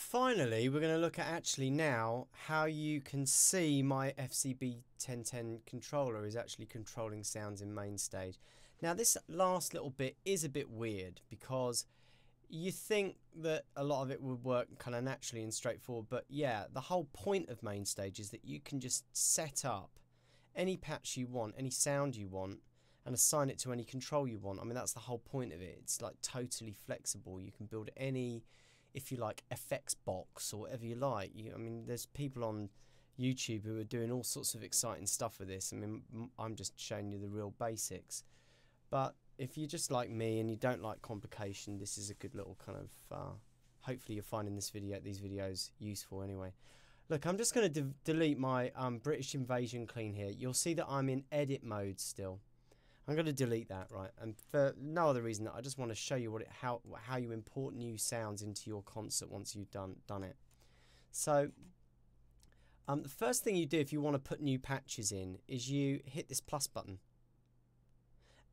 finally, we're going to look at actually now how you can see my FCB 1010 controller is actually controlling sounds in main stage. Now this last little bit is a bit weird because you think that a lot of it would work kind of naturally and straightforward, but yeah, the whole point of main stage is that you can just set up any patch you want, any sound you want, and assign it to any control you want. I mean, that's the whole point of it. It's like totally flexible. You can build any, if you like, effects box or whatever you like. I mean, there's people on YouTube who are doing all sorts of exciting stuff with this. I mean, I'm just showing you the real basics. But if you're just like me and you don't like complication, this is a good little kind of, hopefully you're finding these videos useful anyway. Look, I'm just going to delete my British Invasion clean here. You'll see that I'm in edit mode still. I'm going to delete that, right? And for no other reason, I just want to show you how you import new sounds into your concert once you've done it. So the first thing you do if you want to put new patches in is you hit this plus button.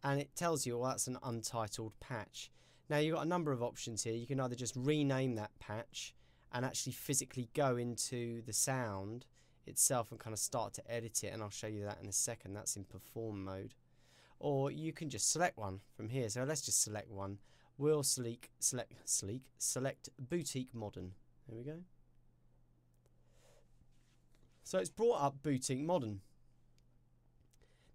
And it tells you, well, that's an untitled patch. Now, you've got a number of options here. You can either just rename that patch and actually physically go into the sound itself and kind of start to edit it. And I'll show you that in a second. That's in perform mode. Or you can just select one from here. So let's just select one. We'll select Boutique Modern. There we go. So it's brought up Boutique Modern.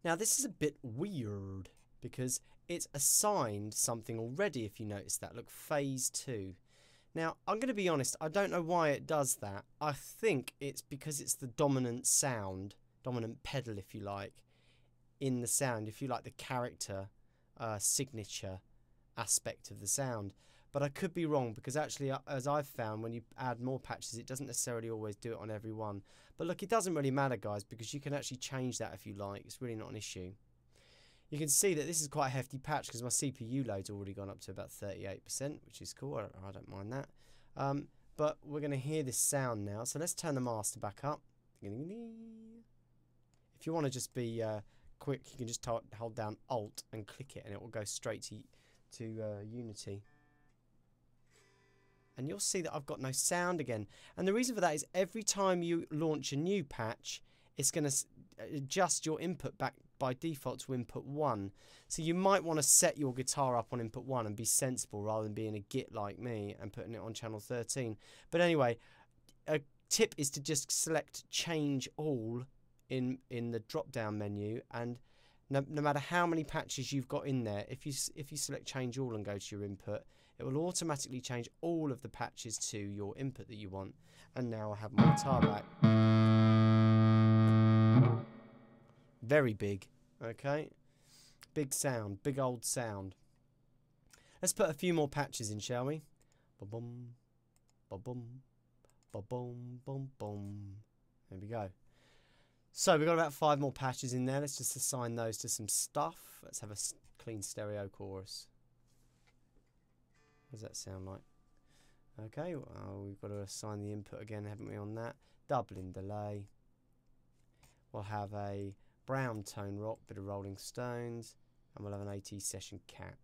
Now, this is a bit weird, because it's assigned something already, if you notice that. Look, phase 2. Now, I'm going to be honest, I don't know why it does that. I think it's because it's the dominant sound, dominant pedal, if you like, in the sound, if you like, the character signature aspect of the sound. But I could be wrong, because actually, as I've found, when you add more patches, it doesn't necessarily always do it on every one. But look, it doesn't really matter, guys, because you can actually change that if you like. It's really not an issue. You can see that this is quite a hefty patch because my CPU load's already gone up to about 38%, which is cool. I don't mind that. But we're going to hear this sound now. So let's turn the master back up. If you want to just be quick, you can just hold down Alt and click it, and it will go straight to Unity. And you'll see that I've got no sound again. And the reason for that is every time you launch a new patch, it's going to adjust your input back by default to input 1. So you might want to set your guitar up on input 1 and be sensible rather than being a git like me and putting it on channel 13. But anyway, a tip is to just select change all in the drop down menu, and no matter how many patches you've got in there, if you select change all and go to your input, it will automatically change all of the patches to your input that you want. And now I have my guitar back. Very big, okay? Big sound, big old sound. Let's put a few more patches in, shall we? Ba-bum, ba-bum, ba-bum, bum, bum. There we go. So we've got about 5 more patches in there. Let's just assign those to some stuff. Let's have a clean stereo chorus. What does that sound like? Okay, well, we've got to assign the input again, haven't we, on that? Doubling delay. We'll have a brown tone rock, bit of Rolling Stones, and we'll have an AT Session Cat.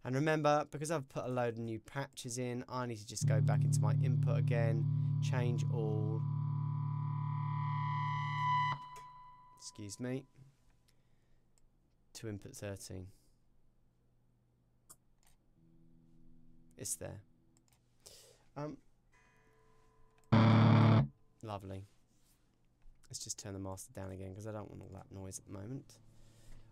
And remember, because I've put a load of new patches in, I need to just go back into my input again, change all. Excuse me, to input 13. It's there. Lovely. Let's just turn the master down again because I don't want all that noise at the moment.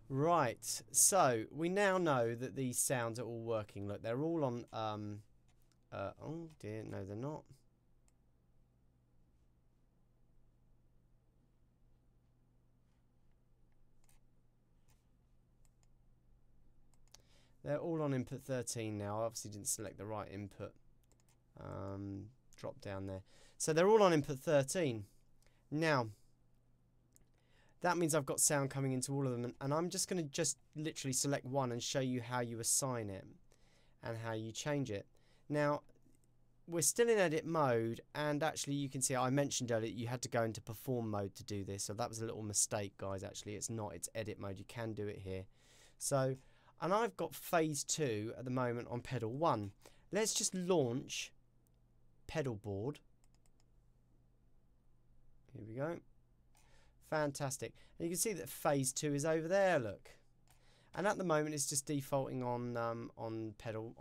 Right, so we now know that these sounds are all working. Look, they're all on, oh dear, no they're not. They're all on input 13 now. I obviously didn't select the right input. Drop down there. So they're all on input 13. Now, that means I've got sound coming into all of them. And I'm just going to literally select one and show you how you assign it and how you change it. Now, we're still in edit mode. And actually, you can see I mentioned earlier you had to go into perform mode to do this. So that was a little mistake, guys. Actually, it's not. It's edit mode. You can do it here. So... and I've got phase 2 at the moment on pedal 1. Let's just launch pedal board. Here we go. Fantastic. And you can see that phase 2 is over there, look. And at the moment it's just defaulting on pedal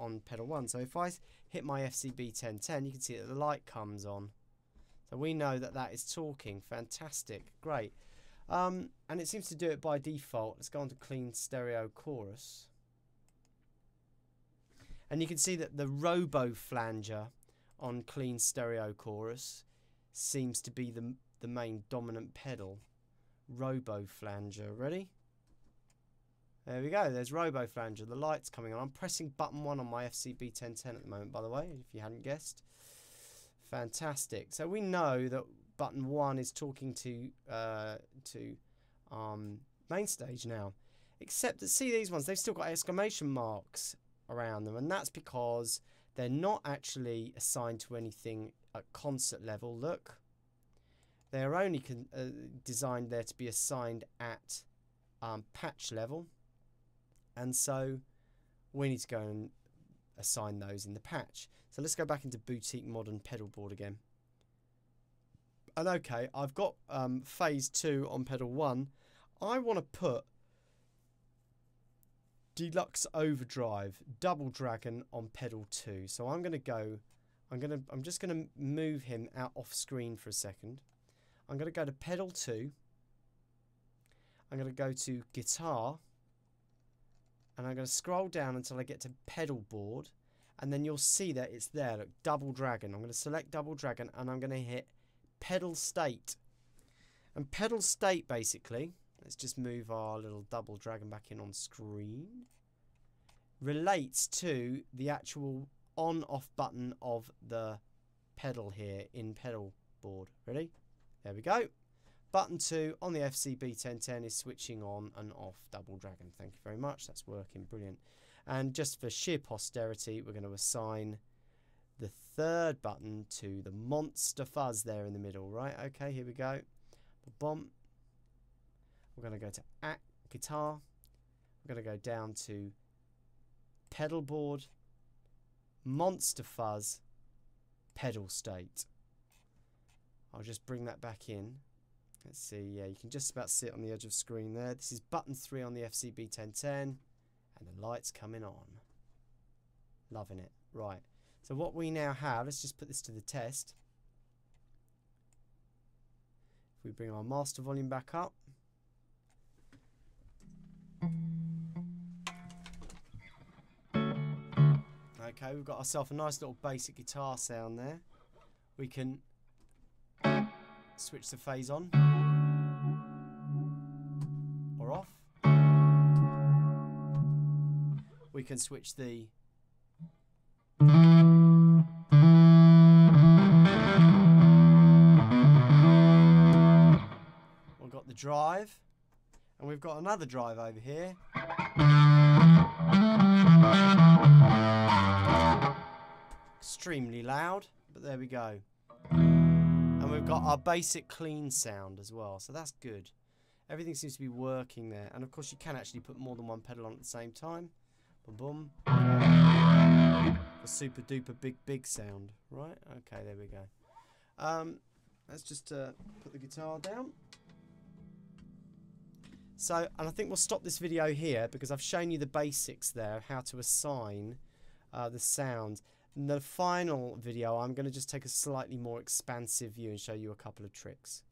1. So if I hit my FCB 1010, you can see that the light comes on. So we know that that is talking. Fantastic. Great. And it seems to do it by default. Let's go on to clean stereo chorus. And you can see that the robo flanger on clean stereo chorus seems to be the main dominant pedal. Robo flanger. Ready? There we go. There's robo flanger. The light's coming on. I'm pressing button 1 on my FCB 1010 at the moment, by the way, if you hadn't guessed. Fantastic. So we know that button 1 is talking to main stage now. Except that, see these ones, they've still got exclamation marks around them, and that's because they're not actually assigned to anything at concert level. Look, they're only designed there to be assigned at patch level, and so we need to go and assign those in the patch. So let's go back into Boutique Modern Pedal Board again. And okay, I've got phase 2 on pedal 1. I want to put Deluxe Overdrive Double Dragon on pedal 2. So I'm just gonna move him out off screen for a second. I'm gonna go to pedal 2. I'm gonna go to guitar, and I'm gonna scroll down until I get to pedal board, and then you'll see that it's there. Look, Double Dragon. I'm gonna select Double Dragon, and I'm gonna hit pedal state. And pedal state, basically, let's just move our little Double Dragon back in on screen, relates to the actual on-off button of the pedal here in pedal board. Ready? There we go. Button 2 on the FCB 1010 is switching on and off Double Dragon. Thank you very much. That's working brilliant. And just for sheer posterity, we're going to assign the 3rd button to the Monster Fuzz there in the middle, right? Okay, here we go. Boom. We're going to go to guitar. We're going to go down to pedal board, Monster Fuzz, pedal state. I'll just bring that back in. Let's see, yeah, you can just about see it on the edge of screen there. This is button 3 on the FCB 1010, and the light's coming on. Loving it. Right, so what we now have, let's just put this to the test. If we bring our master volume back up. Okay, we've got ourselves a nice little basic guitar sound there. We can switch the phase on or off. We can switch the we've got the drive, and we've got another drive over here. Extremely loud, but there we go. And we've got our basic clean sound as well, so that's good. Everything seems to be working there, and of course you can actually put more than one pedal on at the same time. Boom, boom. A super duper big sound, right? Okay, there we go. Let's just put the guitar down. So, and I think we'll stop this video here because I've shown you the basics there, how to assign the sound. In the final video, I'm going to just take a slightly more expansive view and show you a couple of tricks.